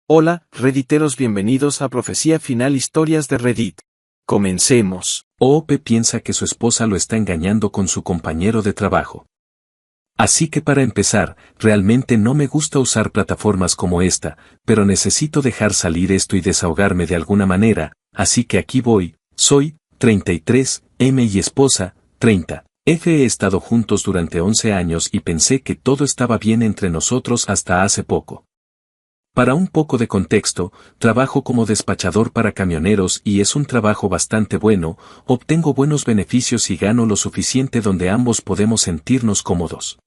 Hola, Redditeros, bienvenidos a Profecía Final, Historias de Reddit. Comencemos. OP piensa que su esposa lo está engañando con su compañero de trabajo. Así que para empezar, realmente no me gusta usar plataformas como esta, pero necesito dejar salir esto y desahogarme de alguna manera, así que aquí voy. Soy 33, M y esposa, 30. F. He estado juntos durante 11 años y pensé que todo estaba bien entre nosotros hasta hace poco. Para un poco de contexto, trabajo como despachador para camioneros y es un trabajo bastante bueno, obtengo buenos beneficios y gano lo suficiente donde ambos podemos sentirnos cómodos.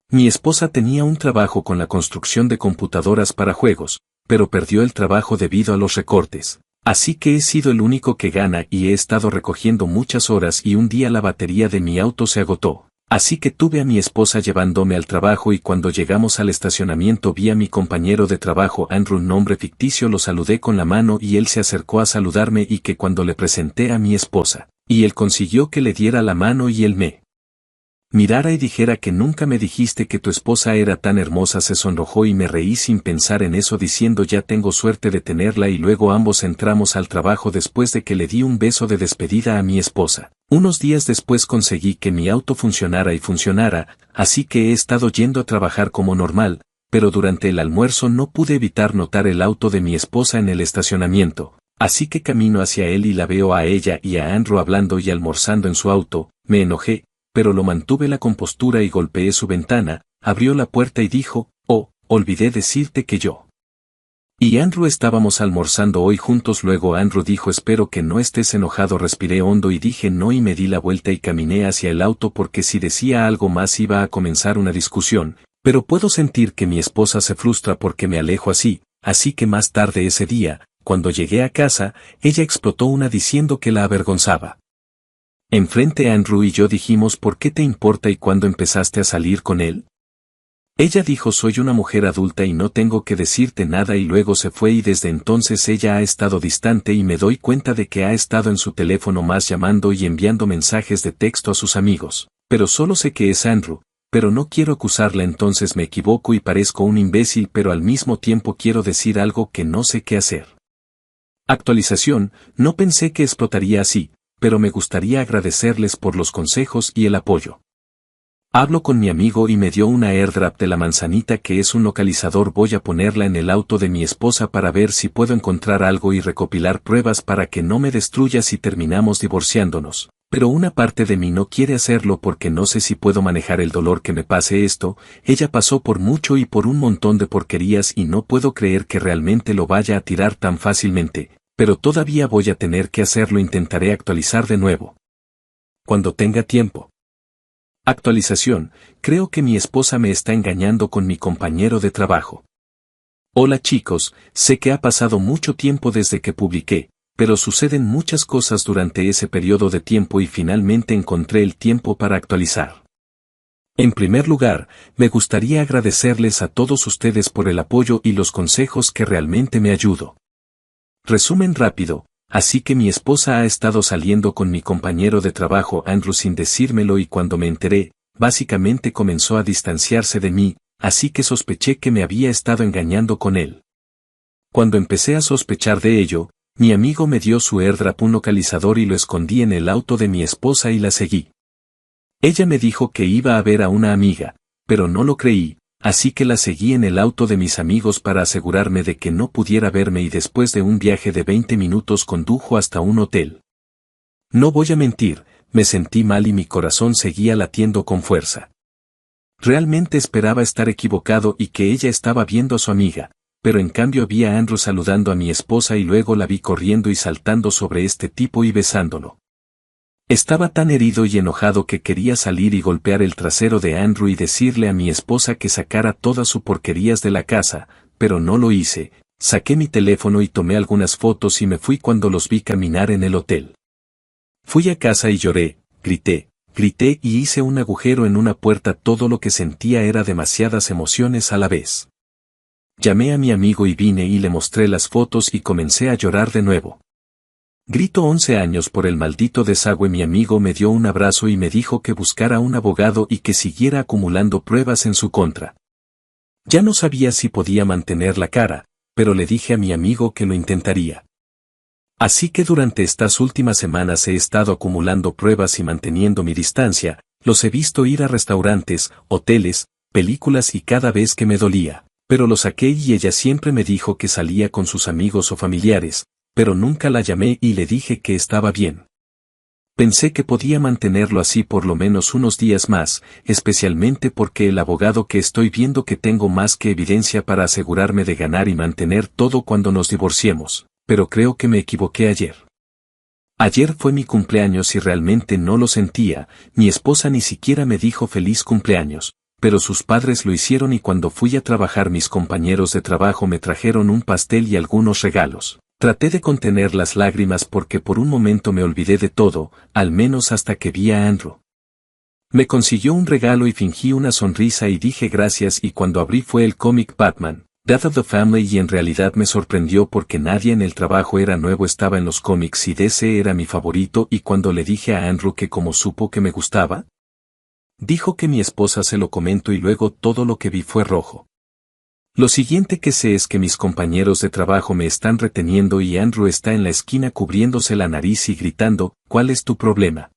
Mi esposa tenía un trabajo con la construcción de computadoras para juegos, pero perdió el trabajo debido a los recortes. Así que he sido el único que gana y he estado recogiendo muchas horas y un día la batería de mi auto se agotó. Así que tuve a mi esposa llevándome al trabajo y cuando llegamos al estacionamiento vi a mi compañero de trabajo Andrew, nombre ficticio, lo saludé con la mano y él se acercó a saludarme y que cuando le presenté a mi esposa, y él consiguió que le diera la mano y él me mirara y dijera que nunca me dijiste que tu esposa era tan hermosa. Se sonrojó y me reí sin pensar en eso diciendo ya tengo suerte de tenerla y luego ambos entramos al trabajo después de que le di un beso de despedida a mi esposa. Unos días después conseguí que mi auto funcionara, así que he estado yendo a trabajar como normal, pero durante el almuerzo no pude evitar notar el auto de mi esposa en el estacionamiento, así que camino hacia él y la veo a ella y a Andrew hablando y almorzando en su auto. Me enojé, pero lo mantuve la compostura y golpeé su ventana, abrió la puerta y dijo, «Oh, olvidé decirte que yo y Andrew estábamos almorzando hoy juntos». Luego Andrew dijo «Espero que no estés enojado». Respiré hondo y dije no y me di la vuelta y caminé hacia el auto porque si decía algo más iba a comenzar una discusión, pero puedo sentir que mi esposa se frustra porque me alejo así que más tarde ese día, cuando llegué a casa, ella explotó una diciendo que la avergonzaba. Enfrente Andrew y yo dijimos ¿por qué te importa y cuándo empezaste a salir con él? Ella dijo soy una mujer adulta y no tengo que decirte nada y luego se fue y desde entonces ella ha estado distante y me doy cuenta de que ha estado en su teléfono más llamando y enviando mensajes de texto a sus amigos, pero solo sé que es Andrew, pero no quiero acusarla entonces me equivoco y parezco un imbécil pero al mismo tiempo quiero decir algo que no sé qué hacer. Actualización, no pensé que explotaría así, pero me gustaría agradecerles por los consejos y el apoyo. Hablo con mi amigo y me dio una airdrop de la manzanita que es un localizador. Voy a ponerla en el auto de mi esposa para ver si puedo encontrar algo y recopilar pruebas para que no me destruya si terminamos divorciándonos. Pero una parte de mí no quiere hacerlo porque no sé si puedo manejar el dolor que me pase esto. Ella pasó por mucho y por un montón de porquerías y no puedo creer que realmente lo vaya a tirar tan fácilmente, pero todavía voy a tener que hacerlo. Intentaré actualizar de nuevo cuando tenga tiempo. Actualización, creo que mi esposa me está engañando con mi compañero de trabajo. Hola chicos, sé que ha pasado mucho tiempo desde que publiqué, pero suceden muchas cosas durante ese periodo de tiempo y finalmente encontré el tiempo para actualizar. En primer lugar, me gustaría agradecerles a todos ustedes por el apoyo y los consejos que realmente me ayudó. Resumen rápido. Así que mi esposa ha estado saliendo con mi compañero de trabajo Andrew sin decírmelo y cuando me enteré, básicamente comenzó a distanciarse de mí, así que sospeché que me había estado engañando con él. Cuando empecé a sospechar de ello, mi amigo me dio su airdrop, un localizador, y lo escondí en el auto de mi esposa y la seguí. Ella me dijo que iba a ver a una amiga, pero no lo creí. Así que la seguí en el auto de mis amigos para asegurarme de que no pudiera verme y después de un viaje de 20 minutos condujo hasta un hotel. No voy a mentir, me sentí mal y mi corazón seguía latiendo con fuerza. Realmente esperaba estar equivocado y que ella estaba viendo a su amiga, pero en cambio vi a Andrew saludando a mi esposa y luego la vi corriendo y saltando sobre este tipo y besándolo. Estaba tan herido y enojado que quería salir y golpear el trasero de Andrew y decirle a mi esposa que sacara todas sus porquerías de la casa, pero no lo hice. Saqué mi teléfono y tomé algunas fotos y me fui cuando los vi caminar en el hotel. Fui a casa y lloré, grité y hice un agujero en una puerta. Todo lo que sentía era demasiadas emociones a la vez. Llamé a mi amigo y vine y le mostré las fotos y comencé a llorar de nuevo. Grito 11 años por el maldito desagüe. Mi amigo me dio un abrazo y me dijo que buscara un abogado y que siguiera acumulando pruebas en su contra. Ya no sabía si podía mantener la cara, pero le dije a mi amigo que lo intentaría. Así que durante estas últimas semanas he estado acumulando pruebas y manteniendo mi distancia, los he visto ir a restaurantes, hoteles, películas y cada vez que me dolía, pero lo saqué y ella siempre me dijo que salía con sus amigos o familiares, pero nunca la llamé y le dije que estaba bien. Pensé que podía mantenerlo así por lo menos unos días más, especialmente porque el abogado que estoy viendo que tengo más que evidencia para asegurarme de ganar y mantener todo cuando nos divorciemos, pero creo que me equivoqué ayer. Ayer fue mi cumpleaños y realmente no lo sentía, mi esposa ni siquiera me dijo feliz cumpleaños, pero sus padres lo hicieron y cuando fui a trabajar mis compañeros de trabajo me trajeron un pastel y algunos regalos. Traté de contener las lágrimas porque por un momento me olvidé de todo, al menos hasta que vi a Andrew. Me consiguió un regalo y fingí una sonrisa y dije gracias y cuando abrí fue el cómic Batman, Death of the Family y en realidad me sorprendió porque nadie en el trabajo era nuevo estaba en los cómics y DC era mi favorito y cuando le dije a Andrew que como supo que me gustaba, dijo que mi esposa se lo comentó y luego todo lo que vi fue rojo. Lo siguiente que sé es que mis compañeros de trabajo me están reteniendo y Andrew está en la esquina cubriéndose la nariz y gritando, ¿cuál es tu problema?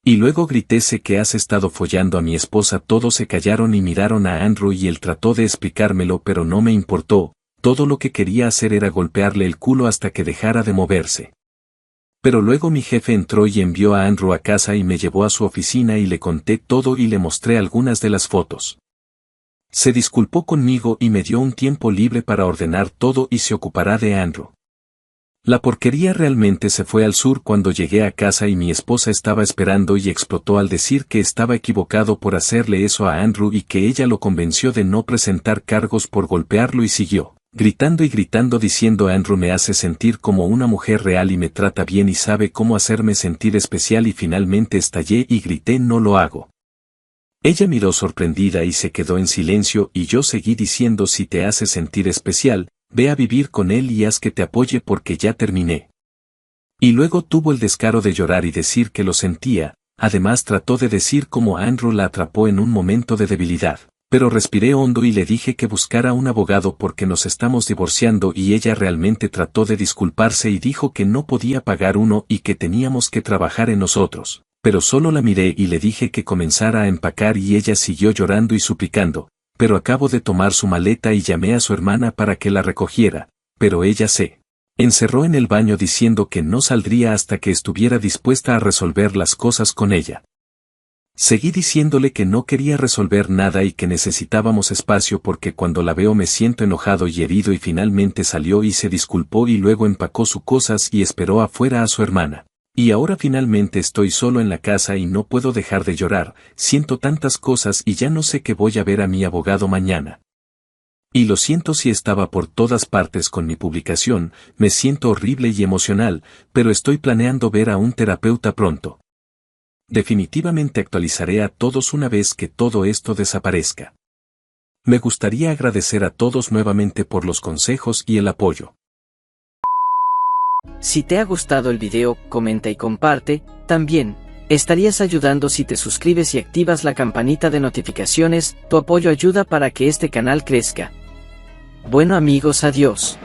Y luego grité sé que has estado follando a mi esposa. Todos se callaron y miraron a Andrew y él trató de explicármelo pero no me importó, todo lo que quería hacer era golpearle el culo hasta que dejara de moverse. Pero luego mi jefe entró y envió a Andrew a casa y me llevó a su oficina y le conté todo y le mostré algunas de las fotos. Se disculpó conmigo y me dio un tiempo libre para ordenar todo y se ocupará de Andrew. La porquería realmente se fue al sur cuando llegué a casa y mi esposa estaba esperando y explotó al decir que estaba equivocado por hacerle eso a Andrew y que ella lo convenció de no presentar cargos por golpearlo y siguió, gritando y gritando diciendo Andrew me hace sentir como una mujer real y me trata bien y sabe cómo hacerme sentir especial y finalmente estallé y grité no lo hago. Ella miró sorprendida y se quedó en silencio y yo seguí diciendo si te hace sentir especial, ve a vivir con él y haz que te apoye porque ya terminé. Y luego tuvo el descaro de llorar y decir que lo sentía, además trató de decir cómo Andrew la atrapó en un momento de debilidad, pero respiré hondo y le dije que buscara un abogado porque nos estamos divorciando y ella realmente trató de disculparse y dijo que no podía pagar uno y que teníamos que trabajar en nosotros. Pero solo la miré y le dije que comenzara a empacar y ella siguió llorando y suplicando, pero acabo de tomar su maleta y llamé a su hermana para que la recogiera, pero ella se encerró en el baño diciendo que no saldría hasta que estuviera dispuesta a resolver las cosas con ella. Seguí diciéndole que no quería resolver nada y que necesitábamos espacio porque cuando la veo me siento enojado y herido y finalmente salió y se disculpó y luego empacó sus cosas y esperó afuera a su hermana. Y ahora finalmente estoy solo en la casa y no puedo dejar de llorar, siento tantas cosas y ya no sé qué voy a ver a mi abogado mañana. Y lo siento si estaba por todas partes con mi publicación, me siento horrible y emocional, pero estoy planeando ver a un terapeuta pronto. Definitivamente actualizaré a todos una vez que todo esto desaparezca. Me gustaría agradecer a todos nuevamente por los consejos y el apoyo. Si te ha gustado el video, comenta y comparte. También, estarías ayudando si te suscribes y activas la campanita de notificaciones. Tu apoyo ayuda para que este canal crezca. Bueno amigos, adiós.